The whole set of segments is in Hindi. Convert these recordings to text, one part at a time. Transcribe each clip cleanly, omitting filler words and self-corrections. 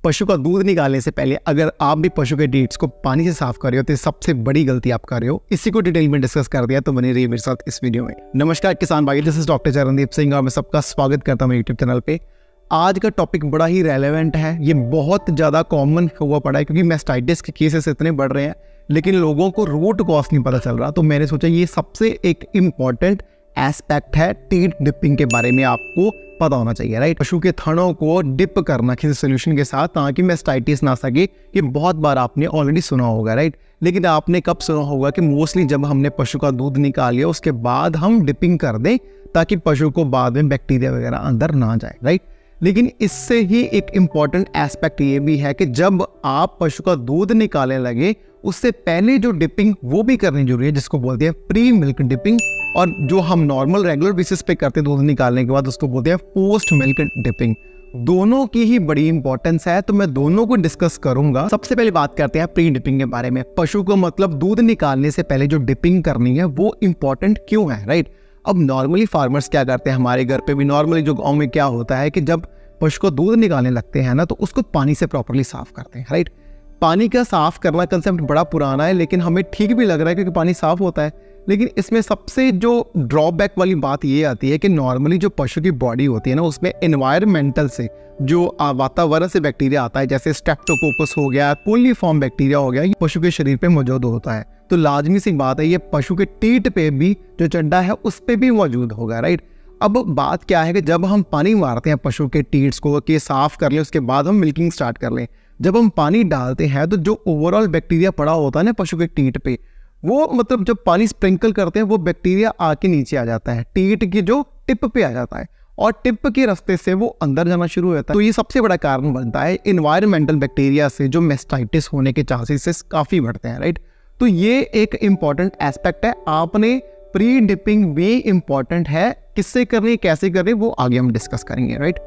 पशु का दूध निकालने से पहले अगर आप भी पशु के टीट्स को पानी से साफ कर रहे हो तो सबसे बड़ी गलती आप कर रहे हो। इसी को डिटेल में डिस्कस कर दिया, तो बने रहिए मेरे साथ इस वीडियो में। नमस्कार किसान भाई, this is doctor Charandeep Singh और मैं सबका स्वागत करता हूँ यूट्यूब चैनल पे। आज का टॉपिक बड़ा ही रेलेवेंट है, ये बहुत ज़्यादा कॉमन हुआ पड़ा है क्योंकि मैस्टाइटिस के केसेस इतने बढ़ रहे हैं लेकिन लोगों को रूट कॉज नहीं पता चल रहा। तो मैंने सोचा ये सबसे एक इम्पॉर्टेंट एस्पेक्ट है, टीट डिपिंग के बारे में आपको पता होना चाहिए, राइट। पशु के थनों को डिप करना किसी सोल्यूशन के साथ ताकि मैस्टाइटिस ना सके, ये बहुत बार आपने ऑलरेडी सुना होगा, राइट। लेकिन आपने कब सुना होगा कि मोस्टली जब हमने पशु का दूध निकाल लिया उसके बाद हम डिपिंग कर दें ताकि पशु को बाद में बैक्टीरिया वगैरह अंदर ना जाए, राइट। लेकिन इससे ही एक इम्पॉर्टेंट एस्पेक्ट ये भी है कि जब आप पशु का दूध निकालने लगे उससे पहले जो डिपिंग वो भी करनी जरूरी है, जिसको बोलते हैं प्री मिल्क डिपिंग, और जो हम नॉर्मल रेगुलर बेसिस पे करते हैं दूध निकालने के बाद उसको बोलते हैं पोस्ट मिल्क डिपिंग। दोनों की ही बड़ी इंपॉर्टेंस है, तो मैं दोनों को डिस्कस करूंगा। सबसे पहले बात करते हैं प्री डिपिंग के बारे में। पशु को मतलब दूध निकालने से पहले जो डिपिंग करनी है वो इंपॉर्टेंट क्यों है, राइट। अब नॉर्मली फार्मर्स क्या करते हैं, हमारे घर पे भी नॉर्मली जो गाँव में क्या होता है कि जब पशु को दूध निकालने लगते हैं ना तो उसको पानी से प्रॉपरली साफ करते हैं, राइट। पानी का साफ करना कंसेप्ट बड़ा पुराना है लेकिन हमें ठीक भी लग रहा है क्योंकि पानी साफ होता है। लेकिन इसमें सबसे जो ड्रॉबैक वाली बात ये आती है कि नॉर्मली जो पशु की बॉडी होती है ना उसमें एनवायरमेंटल से जो वातावरण से बैक्टीरिया आता है, जैसे स्ट्रेप्टोकोकस हो गया, कोलीफॉर्म बैक्टीरिया हो गया, ये पशु के शरीर पे मौजूद होता है। तो लाजमी सी बात है ये पशु के टीट पे भी जो चड्डा है उस पे भी मौजूद होगा, राइट। अब बात क्या है कि जब हम पानी मारते हैं पशु के टीट्स को कि साफ कर लें उसके बाद हम मिल्किंग स्टार्ट कर लें, जब हम पानी डालते हैं तो जो ओवरऑल बैक्टीरिया पड़ा होता है ना पशु के टीट पे, वो मतलब जब पानी स्प्रिंकल करते हैं वो बैक्टीरिया आके नीचे आ जाता है, टीट की जो टिप पे आ जाता है और टिप के रास्ते से वो अंदर जाना शुरू हो जाता है। तो ये सबसे बड़ा कारण बनता है इन्वायरमेंटल बैक्टीरिया से जो मैस्टाइटिस होने के चांसेस काफ़ी बढ़ते हैं, राइट। तो ये एक इम्पॉर्टेंट एस्पेक्ट है। आपने प्री डिपिंग भी इम्पॉर्टेंट है, किससे करनी कैसे करनी वो आगे हम डिस्कस करेंगे, राइट।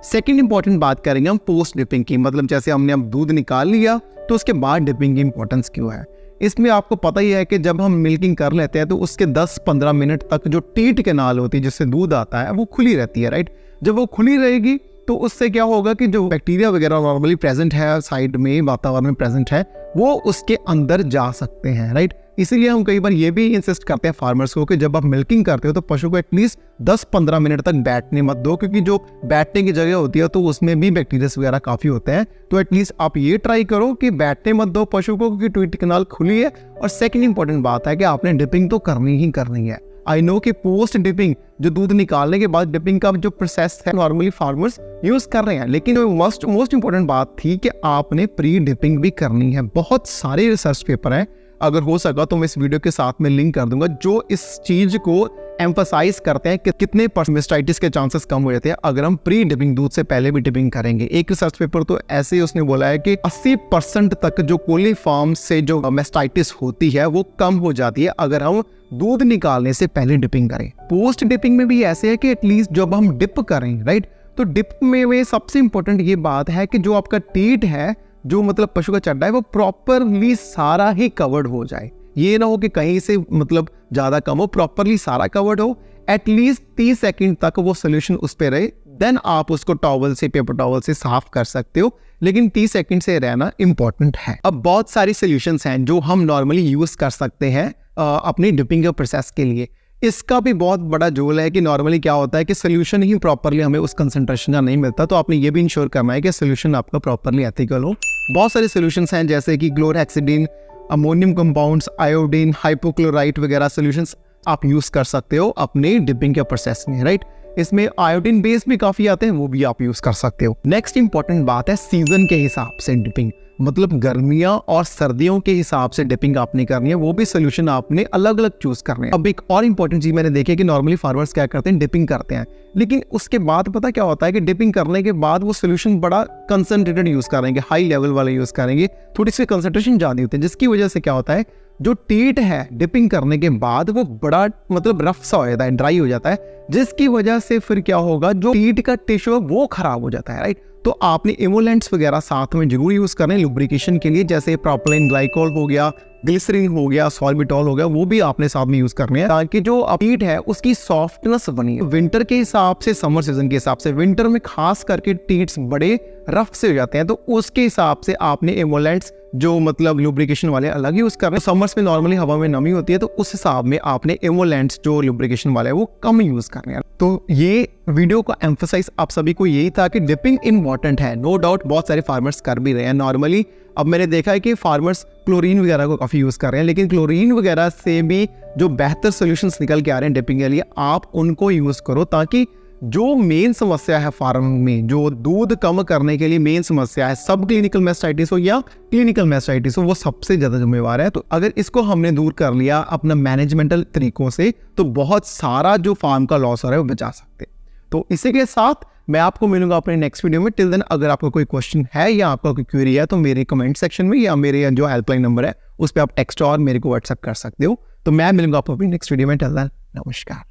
सेकंड इंपॉर्टेंट बात करेंगे हम पोस्ट डिपिंग की, मतलब जैसे हमने अब दूध निकाल लिया तो उसके बाद डिपिंग की इंपॉर्टेंस क्यों है। इसमें आपको पता ही है कि जब हम मिल्किंग कर लेते हैं तो उसके 10-15 मिनट तक जो टीट कैनाल होती है जिससे दूध आता है वो खुली रहती है, राइट। जब वो खुली रहेगी तो उससे क्या होगा कि जो बैक्टीरिया वगैरह नॉर्मली प्रेजेंट है साइड में वातावरण में प्रेजेंट है वो उसके अंदर जा सकते हैं, राइट। इसीलिए हम कई बार ये भी इंसिस्ट करते हैं फार्मर्स को कि जब आप मिल्किंग करते हो तो पशु को एटलीस्ट 10-15 मिनट तक बैठने मत दो, क्योंकि जो बैठने की जगह होती है तो उसमें भी बैक्टीरिया वगैरह काफ़ी होते हैं। तो एटलीस्ट आप ये ट्राई करो कि बैठने मत दो पशु को, क्योंकि टीट कैनाल खुली है। और सेकेंड इंपॉर्टेंट बात है कि आपने डिपिंग तो करनी ही करनी है। आई नो कि पोस्ट डिपिंग जो दूध निकालने के बाद डिपिंग का जो प्रोसेस है नॉर्मली फार्मर्स यूज कर रहे हैं, लेकिन मोस्ट इंपॉर्टेंट बात थी कि आपने प्री डिपिंग भी करनी है। बहुत सारे रिसर्च पेपर हैं, अगर हो सका तो मैं इस वीडियो के साथ में लिंक कर दूंगा जो इस चीज को एम्फसाइज करते हैं कि कितने मैस्टाइटिस के चांसेस कम हो जाते हैं अगर हम प्री डिपिंग दूध से पहले भी डिपिंग करेंगे। एक रिसर्च पेपर तो ऐसे ही उसने बोला है कि 80% तक जो कोलीफॉर्म से जो मैस्टाइटिस होती है वो कम हो जाती है अगर हम दूध निकालने से पहले डिपिंग करें। पोस्ट डिपिंग में भी ऐसे है कि एटलीस्ट जब हम डिप करें, राइट, तो डिप में सबसे इंपॉर्टेंट ये बात है कि जो आपका टीट है, जो मतलब पशु का चड्डा है, वो प्रॉपरली सारा ही कवर्ड हो जाए। ये ना हो कि कहीं से मतलब ज्यादा कम हो, प्रॉपरली सारा कवर्ड हो। एटलीस्ट 30 सेकंड तक वो सोल्यूशन उस पे रहे, देन आप उसको टॉवल से, पेपर टॉवल से साफ कर सकते हो, लेकिन 30 सेकंड से रहना इंपॉर्टेंट है। अब बहुत सारी सोल्यूशंस हैं जो हम नॉर्मली यूज कर सकते हैं अपनी डिपिंग के प्रोसेस के लिए। इसका भी बहुत बड़ा जोल है कि नॉर्मली क्या होता है कि सोल्यूशन ही प्रॉपरली हमें उस कंसंट्रेशन का नहीं मिलता, तो आपने ये भी इंश्योर करना है कि सोल्यूशन आपका प्रॉपरली एथिकल हो। बहुत सारे सोल्यूशंस हैं जैसे कि chlorhexidine, ammonium compounds, iodine, hypochlorite वगैरह सोल्यूशंस आप यूज कर सकते हो अपने डिपिंग के प्रोसेस में, राइट। इसमें आयोडीन बेस भी काफी आते हैं, वो भी आप यूज कर सकते हो। नेक्स्ट इंपॉर्टेंट बात है सीजन के हिसाब से डिपिंग, मतलब गर्मियां और सर्दियों के हिसाब से डिपिंग आपने करनी है, वो भी सोल्यूशन आपने अलग अलग चूज करने हैं। अब एक और इंपॉर्टेंट चीज मैंने देखी है कि नॉर्मली फार्मर्स क्या करते हैं, डिपिंग करते हैं, लेकिन उसके बाद पता क्या होता है कि डिपिंग करने के बाद वो सोल्यूशन बड़ा कंसंट्रेटेड यूज करेंगे, हाई लेवल वाले यूज करेंगे, थोड़ी सी कंसंट्रेशन ज्यादा होती है, जिसकी वजह से क्या होता है जो टीट है डिपिंग करने के बाद वो बड़ा मतलब रफ सा हो जाता है, ड्राई हो जाता है, जिसकी वजह से फिर क्या होगा जो टीट का टिश्यू वो खराब हो जाता है, राइट। तो आपने इमोलेंट्स वगैरह साथ में जरूर यूज करने लुब्रिकेशन के लिए, जैसे प्रोपिलीन ग्लाइकोल हो गया, ग्लिसरीन हो गया, सॉल्बिटॉल हो गया, वो भी आपने साथ में यूज करने हैं ताकि जो टीट है उसकी सॉफ्टनेस बनी है। विंटर के हिसाब से, समर सीजन के हिसाब से, विंटर में खास करके टीट्स बड़े रफ से हो जाते हैं, तो उसके हिसाब से आपने इमोलेंट्स जो मतलब लुब्रिकेशन वाले अलग यूज कर रहे हैं। समर्स में नॉर्मली हवा में नमी होती है, तो उस हिसाब में आपने इमोलेंट्स जो लुब्रिकेशन वाले हैं वो कम यूज करने हैं। तो ये वीडियो का एम्फसाइज आप सभी को यही था कि डिपिंग इंपॉर्टेंट है, नो डाउट बहुत सारे फार्मर्स कर भी रहे हैं नॉर्मली। अब मैंने देखा है कि फार्मर्स क्लोरीन वगैरह को काफी यूज कर रहे हैं, लेकिन क्लोरीन वगैरह से भी जो बेहतर सॉल्यूशंस निकल के आ रहे हैं डिपिंग के लिए, आप उनको यूज करो ताकि जो मेन समस्या है फार्मिंग में, जो दूध कम करने के लिए मेन समस्या है, सब क्लिनिकल मैस्टाइटिस हो या क्लिनिकल मैस्टाइटिस हो, वो सबसे ज्यादा जिम्मेवार है। तो अगर इसको हमने दूर कर लिया अपना मैनेजमेंटल तरीकों से, तो बहुत सारा जो फार्म का लॉस हो रहा है वो बचा सकते। तो इसी के साथ मैं आपको मिलूंगा अपने नेक्स्ट वीडियो में। टिल देन अगर आपको कोई क्वेश्चन है या आपका कोई क्वेरी है तो मेरे कमेंट सेक्शन में या मेरे जो हेल्पलाइन नंबर है उस पर आप टेक्स्ट और मेरे को व्हाट्सएप कर सकते हो। तो मैं मिलूंगा आपको अपनी नेक्स्ट वीडियो में। टिल देन नमस्कार।